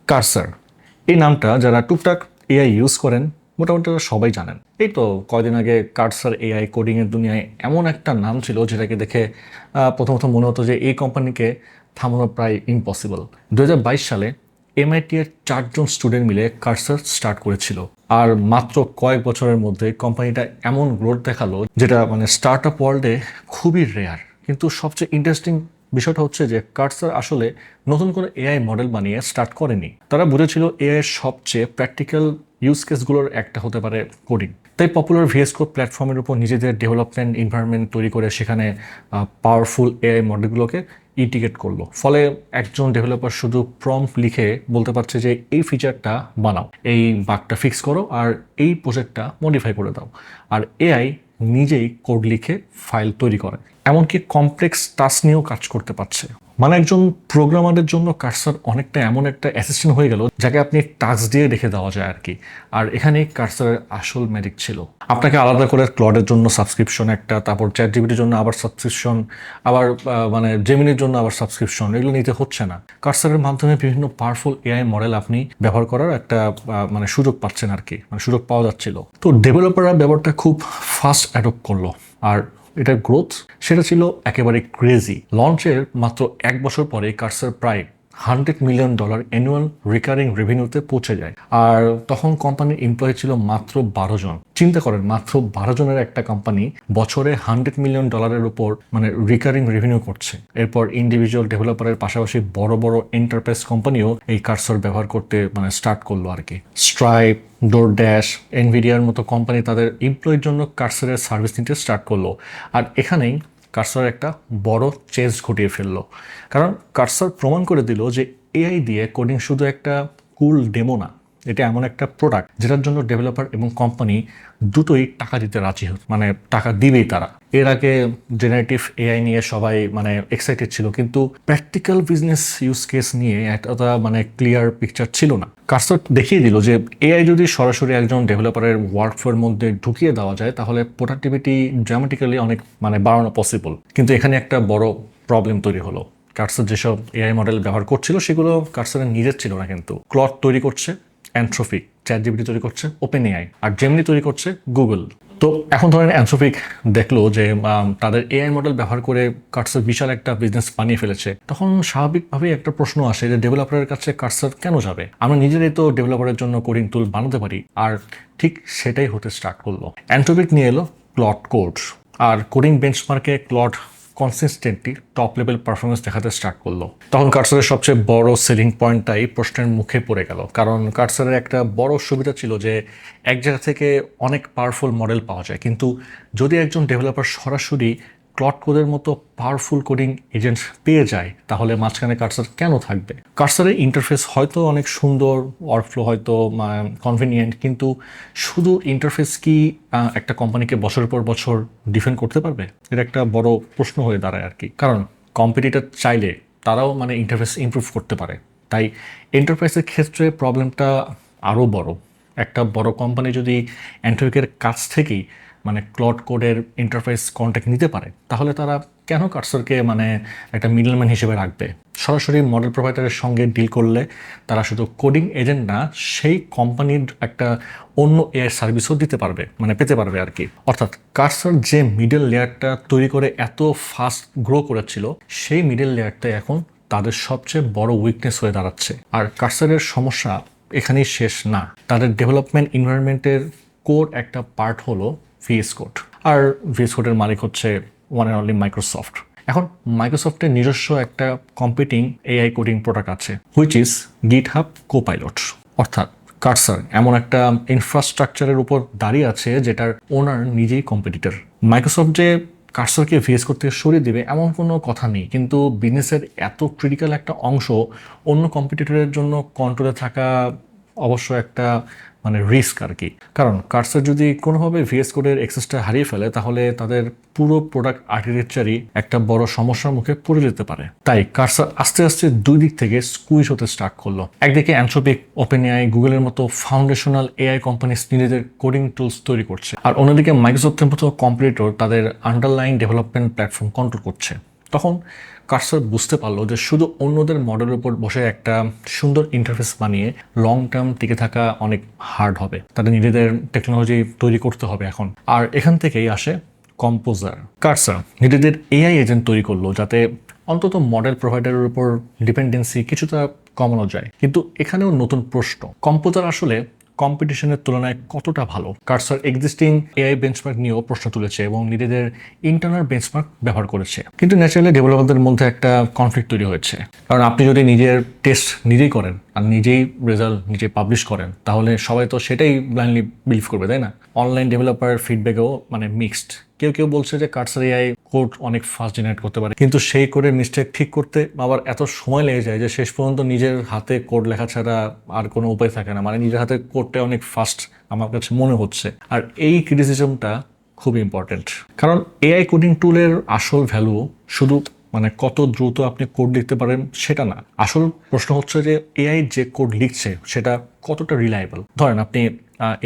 Cursor এই নামটা যারা টুকটাক এআই ইউজ করেন মোটামুটি ওরা সবাই জানেন। এই তো কয়দিন আগে কার্সার এআই কোডিংয়ের দুনিয়ায় এমন একটা নাম ছিল যেটাকে দেখে প্রথমত মনে হতো যে এই কোম্পানিকে থামানো প্রায় ইম্পসিবল। 2022 সালে এমআইটি এর 4জন স্টুডেন্ট মিলে কার্সার স্টার্ট করেছিল, আর মাত্র কয়েক বছরের মধ্যে কোম্পানিটা এমন গ্রোথ দেখালো যেটা মানে স্টার্ট আপ ওয়ার্ল্ডে খুবই রেয়ার। কিন্তু সবচেয়ে ইন্টারেস্টিং বিষয়টা হচ্ছে যে কার্সার আসলে নতুন করে এআই মডেল বানিয়ে স্টার্ট করেনি। তারা বুঝেছিল এআই এর সবচেয়ে প্র্যাকটিক্যাল ইউজ কেসগুলোর একটা হতে পারে কোডিং। তাই পপুলার ভিএস কোড প্ল্যাটফর্মের উপর নিজেদের ডেভেলপমেন্ট এনভায়রনমেন্ট তৈরি করে সেখানে পাওয়ারফুল এআই মডেলগুলোকে ইন্টিগ্রেট করলো। ফলে একজন ডেভেলপার শুধু প্রম্পট লিখে বলতে পারছে যে এই ফিচারটা বানাও, এই বাগটা ফিক্স করো, আর এই প্রজেক্টটা মডিফাই করে দাও। আর এআই নিজেই কোড লিখে ফাইল তৈরি করে, এমনকি কমপ্লেক্স টাস্ক নিয়েও কাজ করতে পারছে। মানে একজন প্রোগ্রামারের জন্য কার্সার অনেকটা এমন একটা অ্যাসিস্ট্যান্ট হয়ে গেল যাকে আপনি টাস্ক দিয়ে রেখে দেওয়া যায় আর কি। আর এখানে কার্সারের আসল ম্যাজিক ছিল। আপনাকে আলাদা করে ক্লডের জন্য সাবস্ক্রিপশন একটা, তারপর চ্যাটজিপিটির জন্য আবার সাবস্ক্রিপশন, আবার মানে জেমিনির জন্য আবার সাবস্ক্রিপশন, এগুলো নিতে হচ্ছে না। কার্সারের মাধ্যমে বিভিন্ন পাওয়ারফুল এআই মডেল আপনি ব্যবহার করার একটা মানে সুযোগ পাচ্ছেন আর কি, মানে সুযোগ পাওয়া যাচ্ছিল। তো ডেভেলপাররা ব্যাপারটা খুব ফাস্ট অ্যাডপ্ট করলো, আর এটার গ্রোথ সেটা ছিল একেবারে ক্রেজি। লঞ্চের মাত্র 1 বছর পরে কার্সার প্রায় $100 মিলিয়ন অ্যানুয়াল রিকারিং রেভিনিউতে পৌঁছে যায়। আর তখন কোম্পানির এমপ্লয়ি ছিল মাত্র 12 জন। চিন্তা করেন, মাত্র 12 জনের একটা কোম্পানি বছরে $100 মিলিয়ন উপর মানে রিকারিং রেভিনিউ করছে। এরপর ইন্ডিভিজুয়াল ডেভেলপারের পাশাপাশি বড় বড় এন্টারপ্রাইজ কোম্পানিও এই কার্সার ব্যবহার করতে মানে স্টার্ট করলো আর কি। স্ট্রাইপ, ডোরড্যাশ, এনভিডিয়ার মতো কোম্পানি তাদের এমপ্লয়ির জন্য কার্সারের সার্ভিস নিতে স্টার্ট করলো। আর এখানেই কার্সার একটা বড় চেঞ্জ ঘটিয়ে ফেললো, কারণ কার্সার প্রমাণ করে দিল যে এআই দিয়ে কোডিং শুধু একটা কুল ডেমো না, এটা এমন একটা প্রোডাক্ট যেটার জন্য ডেভেলপার এবং কোম্পানি দুটোই টাকা দিতে রাজি মানে টাকা দিবেই তারা। এর আগে জেনারেটিভ এআই নিয়ে সবাই মানে এক্সাইটেড ছিল, কিন্তু প্র্যাকটিক্যাল বিজনেস ইউজ কেস নিয়ে একটা মানে ক্লিয়ার পিকচার ছিল না। কার্সার দেখিয়ে দিল যে এআই যদি সরাসরি একজন ডেভেলপারের ওয়ার্কফ্লোর মধ্যে ঢুকিয়ে দেওয়া যায় তাহলে প্রোডাক্টিভিটি ড্রামাটিক্যালি অনেক মানে বাড়ানো পসিবল। কিন্তু এখানে একটা বড় প্রবলেম তৈরি হলো। কার্সার যেসব এআই মডেল ব্যবহার করছিল সেগুলো কার্সারের নিজের ছিল না, কিন্তু ক্লড তৈরি করছে অ্যানথ্রোপিক, চ্যাটজিপিটি তৈরি করছে ওপেন এআই, আর জেমিনি তৈরি করছে গুগল। তো এখন ধরেন অ্যানথ্রোপিক দেখলো যে তাদের এআই মডেল ব্যবহার করে কার্সার বিশাল একটা বিজনেস বানিয়ে ফেলেছে। তখন স্বাভাবিকভাবেই একটা প্রশ্ন আসে যে ডেভেলপারের কাছে কার্সার কেন যাবে? আমরা নিজেরাই তো ডেভেলপারের জন্য কোডিং টুল বানাতে পারি। আর ঠিক সেটাই হতে স্টার্ট করলো। অ্যানথ্রোপিক নিয়ে এলো ক্লড কোড, আর কোডিং বেঞ্চমার্কে Claude consistently top level performance দেখাতে স্টার্ট করলো। তখন কার্সারের সবচেয়ে বড় সেলিং পয়েন্টটাই প্রশ্নের মুখে পড়ে গেল, কারণ কার্সারের একটা বড় সুবিধা ছিল যে এক জায়গা থেকে অনেক পাওয়ারফুল মডেল পাওয়া যায়, কিন্তু যদি একজন ডেভেলপার সরাসরি ক্লড কোডের মতো পাওয়ারফুল কোডিং এজেন্ট পেয়ে যায় তাহলে মাঝখানে কার্সার কেন থাকবে? কার্সারের ইন্টারফেস হয়তো অনেক সুন্দর, ওয়ার্কফ্লো হয়তো কনভিনিয়েন্ট, কিন্তু শুধু ইন্টারফেস কি একটা কোম্পানিকে বছরের পর বছর ডিফেন্ড করতে পারবে? এটা একটা বড় প্রশ্ন হয়ে দাঁড়ায় আর কি। কারণ কম্পিটিটর চাইলে তারাও মানে ইন্টারফেস ইমপ্রুভ করতে পারে। তাই এন্টারপ্রাইজের ক্ষেত্রে প্রবলেমটা আরও বড়। একটা বড় কোম্পানি যদি অ্যান্থ্রোপিকের কাছ থেকেই মানে ক্লড কোডের ইন্টারফেস কন্ট্যাক্ট নিতে পারে তাহলে তারা কেন কার্সারকে মানে একটা মিডলম্যান হিসেবে রাখবে? সরাসরি মডেল প্রোভাইডারের সঙ্গে ডিল করলে তারা শুধু কোডিং এজেন্ট না, সেই কোম্পানির একটা অন্য এআই সার্ভিসও দিতে পারবে, মানে পেতে পারবে আর কি। অর্থাৎ কার্সার যে মিডল লেয়ারটা তৈরি করে এত ফাস্ট গ্রো করেছিল, সেই মিডল লেয়ারটা এখন তাদের সবচেয়ে বড় উইকনেস হয়ে দাঁড়াচ্ছে। আর কার্সারের সমস্যা এখানেই শেষ না। তাদের ডেভেলপমেন্ট এনভায়রনমেন্টের কোর একটা পার্ট হলো ভিএস কোড, আর ভিএস কোডের মালিক হচ্ছে ওয়ান অ্যান্ড অনলি মাইক্রোসফট। এখন মাইক্রোসফটের নিজস্ব একটা কম্পিটিং এআই কোডিং প্রোডাক্ট আছে, হুইচ ইজ গিটহাব কোপাইলট। অর্থাৎ কার্সার এমন একটা ইনফ্রাস্ট্রাকচারের উপর দাঁড়িয়ে আছে যেটার ওনার নিজেই কম্পিটিটর। মাইক্রোসফট যে কার্সারকে ভিএস কোড থেকে সরিয়ে দেবে এমন কোনো কথা নেই, কিন্তু বিজনেসের এত ক্রিটিক্যাল একটা অংশ অন্য কম্পিটিটরের জন্য কন্ট্রোলে থাকা অবশ্য একটা মানে রিস্ক আর কি। কারণ কার্সার যদি কোনোভাবে ভিএস কোডের অ্যাক্সেসটা হারিয়ে ফেলে তাহলে তাদের পুরো প্রোডাক্ট আর্কিটেকচারই একটা বড় সমস্যার মুখে পড়ে যেতে পারে। তাই কার্সার আস্তে আস্তে দুই দিক থেকে স্কুইজ হতে স্টার্ট করলো। একদিকে অ্যানথ্রোপিক, ওপেন এআই, গুগলের মতো ফাউন্ডেশনাল এআই কোম্পানি নিজেদের কোডিং টুলস তৈরি করছে, আর অন্যদিকে মাইক্রোসফটের মতো কম্পিটিটর তাদের আন্ডারলাইন ডেভেলপমেন্ট প্ল্যাটফর্ম কন্ট্রোল করছে। তখন কার্সার বুঝতে পারলো যে শুধু অন্যদের মডেলের উপর বসে একটা সুন্দর ইন্টারফেস বানিয়ে লং টার্ম টিকে থাকা অনেক হার্ড হবে, তাদের নিজেদের টেকনোলজি তৈরি করতে হবে এখন। আর এখান থেকেই আসে কম্পোজার। কার্সার নিজেদের এআই এজেন্ট তৈরি করলো যাতে অন্তত মডেল প্রোভাইডারের উপর ডিপেন্ডেন্সি কিছুটা কমানো যায়। কিন্তু এখানেও নতুন প্রশ্ন, কম্পোজার আসলে কম্পিটিশনের তুলনায় কতটা ভালো? কার্সার এক্সিস্টিং এআই বেঞ্চমার্ক নিয়েও প্রশ্ন তুলেছে এবং নিজেদের ইন্টারনাল বেঞ্চমার্ক ব্যবহার করেছে। কিন্তু ন্যাচারালি ডেভেলপারদের মধ্যে একটা কনফ্লিক্ট তৈরি হয়েছে, কারণ আপনি যদি নিজের টেস্ট নিজেই করেন আর নিজেই রেজাল্ট নিজে পাবলিশ করেন, তাহলে সবাই তো সেটাই ব্লাইন্ডলি বিলিভ করবে, তাই না? অনলাইন ডেভেলপার ফিডব্যাকও মানে মিক্সড। কেউ কেউ বলছে যে কার্সার এআই কোড অনেক ফাস্ট জেনারেট করতে পারে, কিন্তু সেই কোডের মিস্টেক ঠিক করতে আবার এত সময় লেগে যায় যে শেষ পর্যন্ত নিজের হাতে কোড লেখা ছাড়া আর কোনো উপায় থাকে না। মানে নিজের হাতে কোডটা অনেক ফাস্ট আমার কাছে মনে হচ্ছে। আর এই ক্রিটিসিজমটা খুব ইম্পর্টেন্ট, কারণ এআই কোডিং টুলের আসল ভ্যালু শুধু মানে কত দ্রুত আপনি কোড লিখতে পারেন সেটা না। আসল প্রশ্ন হচ্ছে যে এআই যে কোড লিখছে সেটা কতটা রিলায়েবল। ধরেন আপনি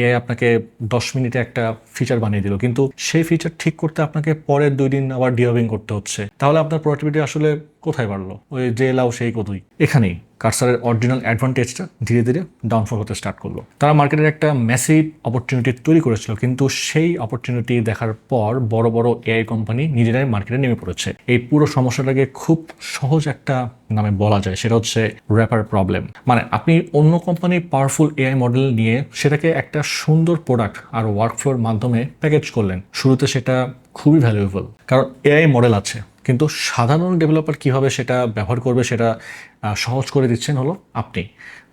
এআই আপনাকে 10 মিনিটে একটা ফিচার বানিয়ে দিল, কিন্তু সেই ফিচার ঠিক করতে আপনাকে পরের 2 দিন আবার ডিবাগিং করতে হচ্ছে, তাহলে আপনার প্রোডাক্টিভিটি আসলে কোথায় বাড়লো? ওই যে লাও সেই কতই। এখানেই কার্সারের অরিজিনাল অ্যাডভান্টেজটা ধীরে ধীরে ডাউনফল হতে স্টার্ট করলো। তারা মার্কেটের একটা ম্যাসিভ অপরচুনিটি তৈরি করেছিল, কিন্তু সেই অপরচুনিটি দেখার পর বড় বড় এআই কোম্পানি নিজেরাই মার্কেটে নেমে পড়েছে। এই পুরো সমস্যাটাকে খুব সহজ একটা নামে বলা যায়, সেটা হচ্ছে র্যাপার প্রবলেম। মানে আপনি অন্য কোম্পানির পাওয়ারফুল এআই মডেল নিয়ে সেটাকে একটা সুন্দর প্রোডাক্ট আর ওয়ার্কফ্লোর মাধ্যমে প্যাকেজ করলেন। শুরুতে সেটা খুবই ভ্যালুয়েবল, কারণ এআই মডেল আছে, কিন্তু সাধারণ ডেভেলপার কীভাবে সেটা ব্যবহার করবে সেটা সহজ করে দিচ্ছেন হলো আপনি।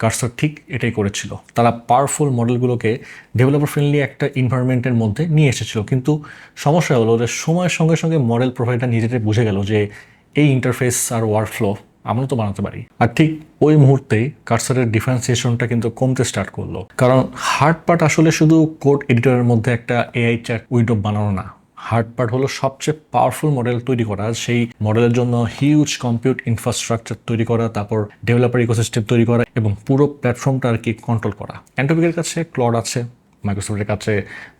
কার্সার ঠিক এটাই করেছিল। তারা পাওয়ারফুল মডেলগুলোকে ডেভেলপার ফ্রেন্ডলি একটা এনভায়রনমেন্টের মধ্যে নিয়ে এসেছিল, কিন্তু সমস্যা হলো যে সময়ের সঙ্গে সঙ্গে মডেল প্রোভাইডার নিজেদের বুঝে গেল যে এই ইন্টারফেস আর ওয়ার্কফ্লো আমরা তো বানাতে পারি। আর ঠিক ওই মুহূর্তেই কার্সারের ডিফারেন্সিয়েশনটা কিন্তু কমতে স্টার্ট করলো, কারণ হার্ড পার্ট আসলে শুধু কোড এডিটরের মধ্যে একটা এআই চ্যাট উইন্ডো বানানো না। হার্ড পার্ট হলো সবচেয়ে পাওয়ারফুল মডেল তৈরি করা, সেই মডেলের জন্য হিউজ কম্পিউট ইনফ্রাস্ট্রাকচার তৈরি করা, তারপর ডেভেলপার ইকোসিস্টেম তৈরি করা এবং পুরো প্ল্যাটফর্মটা আর কি কন্ট্রোল করা। অ্যান্টোপিকের কাছে ক্লড আছে, মাইক্রোসফটের কাছে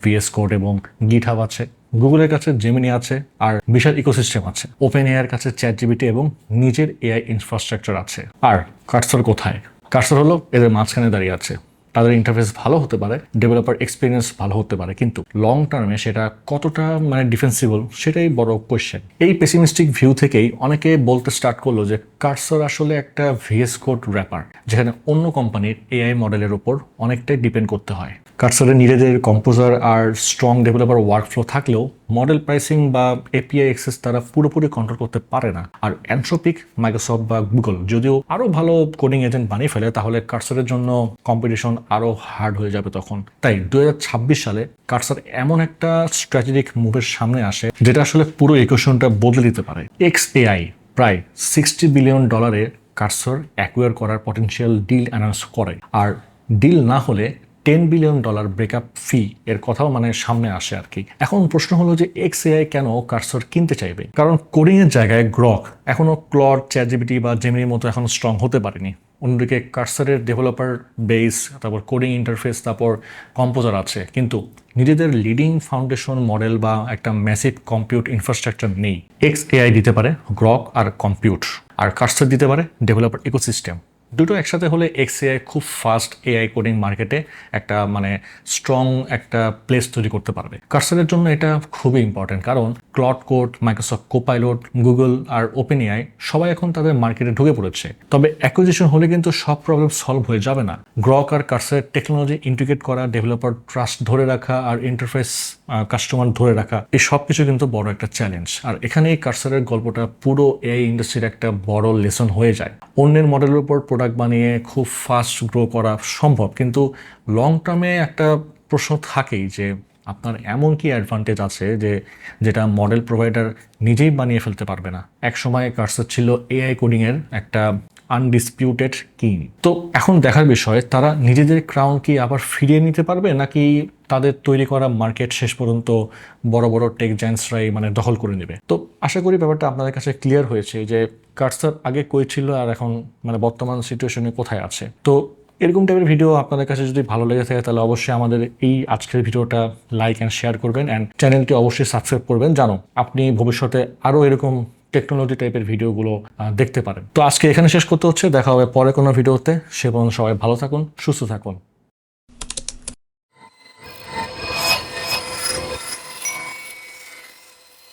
ভিএস কোড এবং গিটহাব আছে, গুগলের কাছে জেমিনি আছে, আর বিশাল ইকোসিস্টেম আছে। ওপেন এআইয়ের কাছে চ্যাটজিপিটি এবং নিজের এআই ইনফ্রাস্ট্রাকচার আছে। আর কার্সার কোথায়? কার্সার হলো এদের মাঝখানে দাঁড়িয়ে আছে। তাদের ইন্টারফেস ভালো হতে পারে, ডেভেলপার এক্সপিরিয়েন্স ভালো হতে পারে, কিন্তু লং টার্মে সেটা কতটা মানে ডিফেন্সিবল সেটাই বড় কোয়েশ্চেন। এই পেসিমিস্টিক ভিউ থেকেই অনেকে বলতে স্টার্ট করলো যে কার্সার আসলে একটা ভিএস কোড র্যাপার, যেখানে অন্য কোম্পানির এআই মডেলের উপর অনেকটাই ডিপেন্ড করতে হয়। কার্সারের নিজেদের কম্পোজার আর স্ট্রং ডেভেলপার ওয়ার্কফ্লো থাকলেও মডেল প্রাইসিং বা এপিআই অ্যাক্সেস তারা পুরোপুরি কন্ট্রোল করতে পারে না। আর অ্যানথ্রোপিক, মাইক্রোসফট বা গুগল যদিও আরও ভালো কোডিং এজেন্ট বানিয়ে ফেলে, তাহলে কার্সারের জন্য কম্পিটিশন আরও হার্ড হয়ে যাবে তখন। তাই 2026 সালে কার্সার এমন একটা স্ট্র্যাটেজিক মুভের সামনে আসে যেটা আসলে পুরো ইকুয়েশনটা বদলে দিতে পারে। XAI প্রায় $60 বিলিয়ন কার্সার অ্যাকুয়ার করার পটেনশিয়াল ডিল অ্যানাউন্স করে, আর ডিল না হলে $10 বিলিয়ন ব্রেকআপ ফি এর কথাও মানে সামনে আসে আর কি। এখন প্রশ্ন হলো যে XAI কেন কার্সার কিনতে চাইবে? কারণ কোডিং এর জায়গায় গ্রক এখনো ক্লড, চ্যাটজিপিটি বা জেমিনির মতো এখন স্ট্রং হতে পারেনি। অন্যদিকে কার্সারের ডেভেলপার বেস, তারপর কোডিং ইন্টারফেস, তারপর কম্পোজার আছে, কিন্তু নিজেদের লিডিং ফাউন্ডেশন মডেল বা একটা ম্যাসিভ কম্পিউট ইনফ্রাস্ট্রাকচার নেই। XAI দিতে পারে গ্রক আর কম্পিউট, আর কার্সার দিতে পারে ডেভেলপার ইকোসিস্টেম। দুটো একসাথে হলে XAI খুব ফাস্ট এআই কোডিং মার্কেটে একটা মানে স্ট্রং একটা প্লেস তৈরি করতে পারবে। কার্সারের জন্য এটা খুবই ইম্পর্টেন্ট, কারণ Claude Code, Microsoft Copilot, Google আর ওপেন এআই সবাই এখন তাদের মার্কেটে ঢুকে পড়েছে। তবে অ্যাকুইজিশন হলে কিন্তু সব প্রবলেম সলভ হয়ে যাবে না। গ্রক আর কার্সারের টেকনোলজি ইন্টিগ্রেট করা, ডেভেলপার ট্রাস্ট ধরে রাখা আর ইন্টারফেস কাস্টমার ধরে রাখা, এই সব কিছু কিন্তু বড় একটা চ্যালেঞ্জ। আর এখানেই কার্সারের গল্পটা পুরো এআই ইন্ডাস্ট্রির একটা বড় লেসন হয়ে যায়। অন্যের মডেলের উপর প্রোডাক্ট বানিয়ে খুব ফাস্ট গ্রো করা সম্ভব, কিন্তু লং টার্মে একটা প্রশ্ন থাকেই যে আপনার এমন কি অ্যাডভান্টেজ আছে যেটা মডেল প্রোভাইডার নিজেই বানিয়ে ফেলতে পারবে না। এক সময় কার্সার ছিল এআই কোডিংয়ের একটা আনডিসপিউটেড কিং। তো এখন দেখার বিষয় তারা নিজেদের ক্রাউন কি আবার ফিরিয়ে নিতে পারবে, নাকি তাদের তৈরি করা মার্কেট শেষ পর্যন্ত বড় বড় টেক জায়ান্টসরাই মানে দখল করে নেবে। তো আশা করি ব্যাপারটা আপনাদের কাছে ক্লিয়ার হয়েছে যে কার্সার আগে কই ছিল আর এখন মানে বর্তমান সিচুয়েশনে কোথায় আছে। তো এরকম টাইপের ভিডিও আপনাদের কাছে যদি ভালো লেগে থাকে তাহলে অবশ্যই আমাদের এই আজকের ভিডিওটা লাইক অ্যান্ড শেয়ার করবেন, অ্যান্ড চ্যানেলটি অবশ্যই সাবস্ক্রাইব করবেন। জানো আপনি ভবিষ্যতে আরও এরকম টেকনোলজি টাইপের ভিডিওগুলো দেখতে পারেন। তো আজকে এখানে শেষ করতে হচ্ছে, দেখা হবে পরে কোনো ভিডিওতে। সে পর্যন্ত সবাই ভালো থাকুন, সুস্থ থাকুন।